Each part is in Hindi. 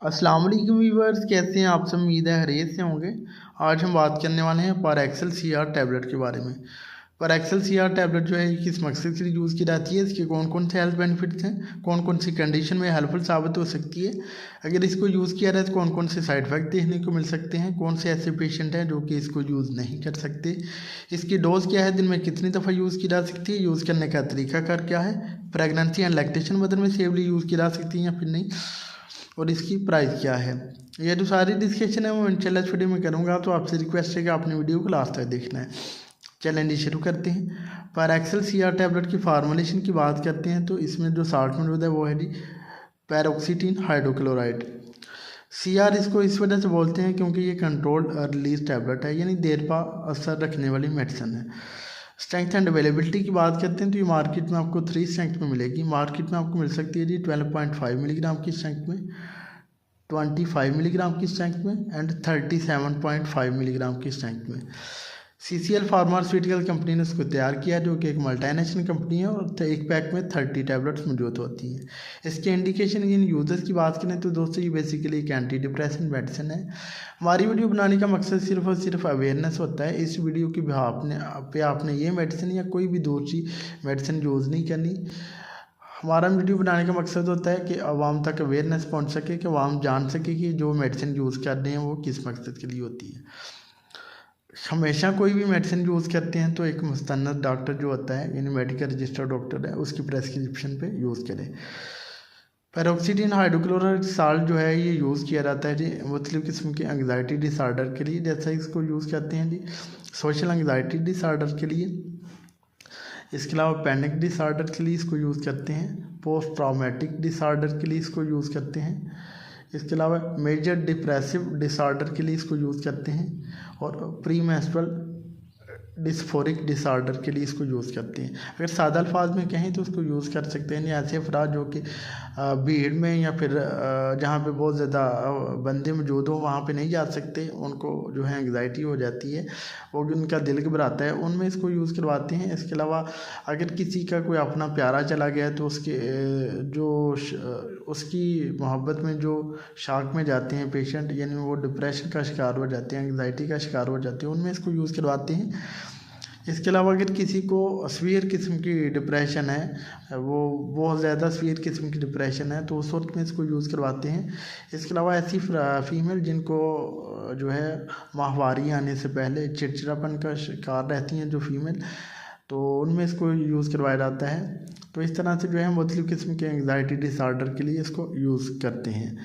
अस्सलाम वालेकुम व्यूअर्स, कैसे हैं आप सब। उम्मीद है खैरियत से होंगे। आज हम बात करने वाले हैं पाराक्सल CR टैबलेट के बारे में। पाराक्सल CR टैबलेट जो है किस मकसद के लिए यूज़ की जाती है, इसके कौन कौन से हेल्थ बेनिफिट्स हैं, कौन कौन सी कंडीशन में हेल्पफुल साबित हो सकती है, अगर इसको यूज़ किया जाए तो कौन कौन से साइड इफ़ेक्ट देखने को मिल सकते हैं, कौन से ऐसे पेशेंट हैं जो कि इसको यूज़ नहीं कर सकते, इसकी डोज़ क्या है, दिन में कितनी दफ़ा यूज़ की जा सकती है, यूज़ करने का तरीकाकार क्या है, प्रेगनेंसी एंड लैक्टेशन मदर में सेफली यूज़ की जा सकती है या फिर नहीं, और इसकी प्राइस क्या है। ये जो सारी डिस्कशन है वो इंशाल्लाह इस वीडियो में करूँगा, तो आपसे रिक्वेस्ट है कि आपने वीडियो को लास्ट तक देखना है। चलेंगे शुरू करते हैं। पाराक्सल CR टैबलेट की फार्मूलेशन की बात करते हैं तो इसमें जो 60 मौजूद है वो है जी पैरोक्सीटीन हाइड्रोक्लोराइड। CR इसको इस वजह से बोलते हैं क्योंकि ये कंट्रोल्ड रिलीज टैबलेट है, यानी देर पा असर रखने वाली मेडिसिन है। स्ट्रेंथ एंड अवेलेबिलिटी की बात करते हैं तो ये मार्केट में आपको 3 स्ट्रेंथ में मिलेगी। मार्केट में आपको मिल सकती है जी 12.5 मिलीग्राम की स्ट्रेंथ में, 25 मिलीग्राम की स्ट्रेंथ में एंड 37.5 मिलीग्राम की स्ट्रेंथ में। CCL फार्मास्यूटिकल कंपनी ने इसको तैयार किया, जो कि एक मल्टीनेशनल कंपनी है, और एक पैक में 30 टैबलेट्स मौजूद होती हैं। इसके इंडिकेशन इन यूज़र्स की बात करें तो दोस्तों ये बेसिकली एक एंटी डिप्रेसेंट मेडिसिन है। हमारी वीडियो बनाने का मकसद सिर्फ और सिर्फ अवेयरनेस होता है। इस वीडियो की पे आपने ये मेडिसिन या कोई भी दूसरी मेडिसिन यूज़ नहीं करनी। हमारा वीडियो बनाने का मकसद होता है कि आवाम तक अवेयरनेस पहुंच सके, कि आवाम जान सके कि जो मेडिसिन यूज़ कर रहे हैं वो किस मकसद के लिए होती है। हमेशा कोई भी मेडिसिन यूज़ करते हैं तो एक मुस्तनद डॉक्टर जो होता है, यानी मेडिकल रजिस्टर्ड डॉक्टर है, उसकी प्रेस्क्रिप्शन पे यूज़ करें। पैरोक्सीटीन हाइड्रोक्लोराइड साल्ट जो है ये यूज़ किया जाता है जी मुख्तलिफ़ किस्म के एंग्जाइटी डिसऑर्डर के लिए। जैसा इसको यूज़ करते हैं जी सोशल एंग्जाइटी डिसऑर्डर के लिए, इसके अलावा पैनिक डिसऑर्डर के लिए इसको यूज़ करते हैं, पोस्ट ट्रॉमेटिक डिसऑर्डर के लिए इसको यूज़ करते हैं, इसके अलावा मेजर डिप्रेसिव डिसऑर्डर के लिए इसको यूज़ करते हैं, और प्री मेंस्ट्रुअल डिस्फोरिक डिसऑर्डर के लिए इसको यूज़ करते हैं। अगर सादा अल्फाज में कहें तो इसको यूज़ कर सकते हैं ऐसे अफराद जो कि भीड़ में या फिर जहाँ पे बहुत ज़्यादा बंदे मौजूद हो वहाँ पे नहीं जा सकते, उनको जो है एंग्जाइटी हो जाती है, वो उनका दिल घबराता है, उनमें इसको यूज़ करवाते हैं। इसके अलावा अगर किसी का कोई अपना प्यारा चला गया तो उसकी मोहब्बत में जो शॉक में जाते हैं पेशेंट, यानी वो डिप्रेशन का शिकार हो जाते हैं, एंग्जाइटी का शिकार हो जाते हैं, उनमें इसको यूज़ करवाते हैं। इसके अलावा अगर किसी को सीवियर किस्म की डिप्रेशन है, वो बहुत ज़्यादा सीवियर किस्म की डिप्रेशन है, तो उस वक्त में इसको यूज़ करवाते हैं। इसके अलावा ऐसी फीमेल जिनको जो है माहवारी आने से पहले चिड़चिड़ापन का शिकार रहती हैं जो फीमेल, तो उनमें इसको यूज़ करवाया जाता है। तो इस तरह से जो है मुख्तलिफ़ किस्म के एंग्जाइटी डिसऑर्डर के लिए इसको यूज़ करते हैं।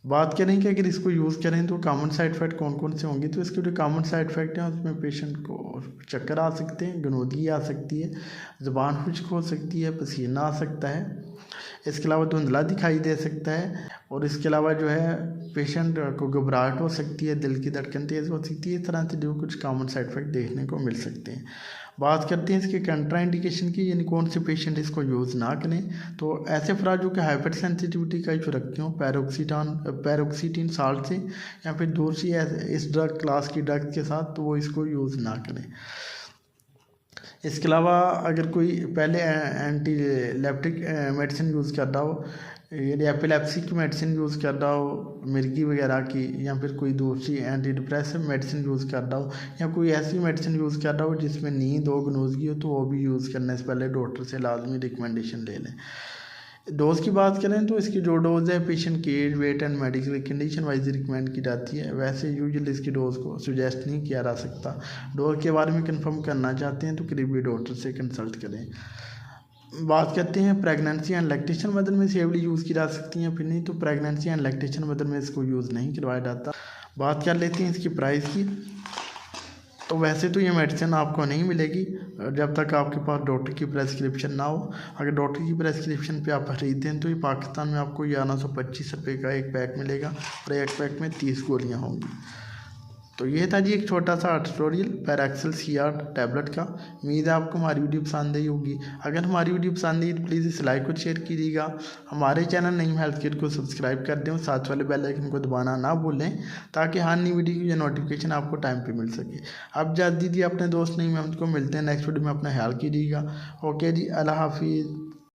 बात करें कि अगर इसको यूज़ करें तो कॉमन साइड इफ़ेक्ट कौन कौन से होंगे, तो इसके जो कॉमन साइड इफ़ेक्ट हैं उसमें पेशेंट को चक्कर आ सकते हैं, गनोदगी आ सकती है, ज़ुबान खुश्क हो सकती है, पसीना आ सकता है, इसके अलावा धुंधला दिखाई दे सकता है, और इसके अलावा जो है पेशेंट को घबराहट हो सकती है, दिल की धड़कन तेज़ हो सकती है। इस तरह से जो कुछ कॉमन साइड इफ़ेक्ट देखने को मिल सकते हैं। बात करते हैं इसके कंट्रा इंडिकेशन की, यानी कौन से पेशेंट इसको यूज़ ना करें। तो ऐसे अफराद जो कि हाइपर सेंसिटिविटी का इशू रखते हो पैरोक्सीटीन साल्ट से या फिर दूसरी इस ड्रग क्लास की ड्रग के साथ, तो वो इसको यूज़ ना करें। इसके अलावा अगर कोई पहले एंटी लेप्टिक मेडिसिन यूज़ कर रहा हो, यानी एपिलेप्सी की मेडिसिन यूज़ कर रहा हो, मिर्गी वगैरह की, या फिर कोई दूसरी एंटी डिप्रेसिव मेडिसिन यूज़ कर रहा हो, या कोई ऐसी मेडिसिन यूज़ कर रहा हो जिसमें नींद हो, गनोज़गी हो, तो वो भी यूज़ करने से पहले डॉक्टर से लाजमी रिकमेंडेशन ले लें। डोज़ की बात करें तो इसकी जो डोज़ है पेशेंट की age, weight and medical condition wise recommend की जाती है। वैसे यूजुअली इसकी डोज़ को सुजेस्ट नहीं किया जा सकता। डोज़ के बारे में कंफर्म करना चाहते हैं तो करीबी डॉक्टर से कंसल्ट करें। बात करते हैं प्रेगनेंसी एंड लैक्टेशन मदर में सेवली यूज़ की जा सकती हैं फिर नहीं, तो प्रेगनेंसी एंड लैक्टेशन मदर में इसको यूज़ नहीं करवाया जाता। बात कर लेते हैं इसकी प्राइस की। तो वैसे तो ये मेडिसिन आपको नहीं मिलेगी जब तक आपके पास डॉक्टर की प्रेस्क्रिप्शन ना हो। अगर डॉक्टर की प्रेस्क्रिप्शन पे आप खरीदते हैं तो ये पाकिस्तान में आपको 1125 रुपये का एक पैक मिलेगा, और एक पैक में 30 गोलियाँ होंगी। तो ये था जी एक छोटा सा ट्यूटोरियल पाराक्सल CR टैबलेट का। उम्मीद है आपको हमारी वीडियो पसंद आई होगी। अगर हमारी वीडियो पसंद आई तो प्लीज़ इस लाइक और शेयर कीजिएगा। हमारे चैनल नईम हेल्थ केयर को सब्सक्राइब कर दें और साथ वाले बेल आइकन को दबाना ना भूलें, ताकि हर नई वीडियो की नोटिफिकेशन आपको टाइम पे मिल सके। अब जा दीजिए अपने दोस्त नईम अहमद को, मिलते हैं नेक्स्ट वीडियो में, अपना ख्याल कीजिएगा। ओके जी, अल्लाह हाफिज़।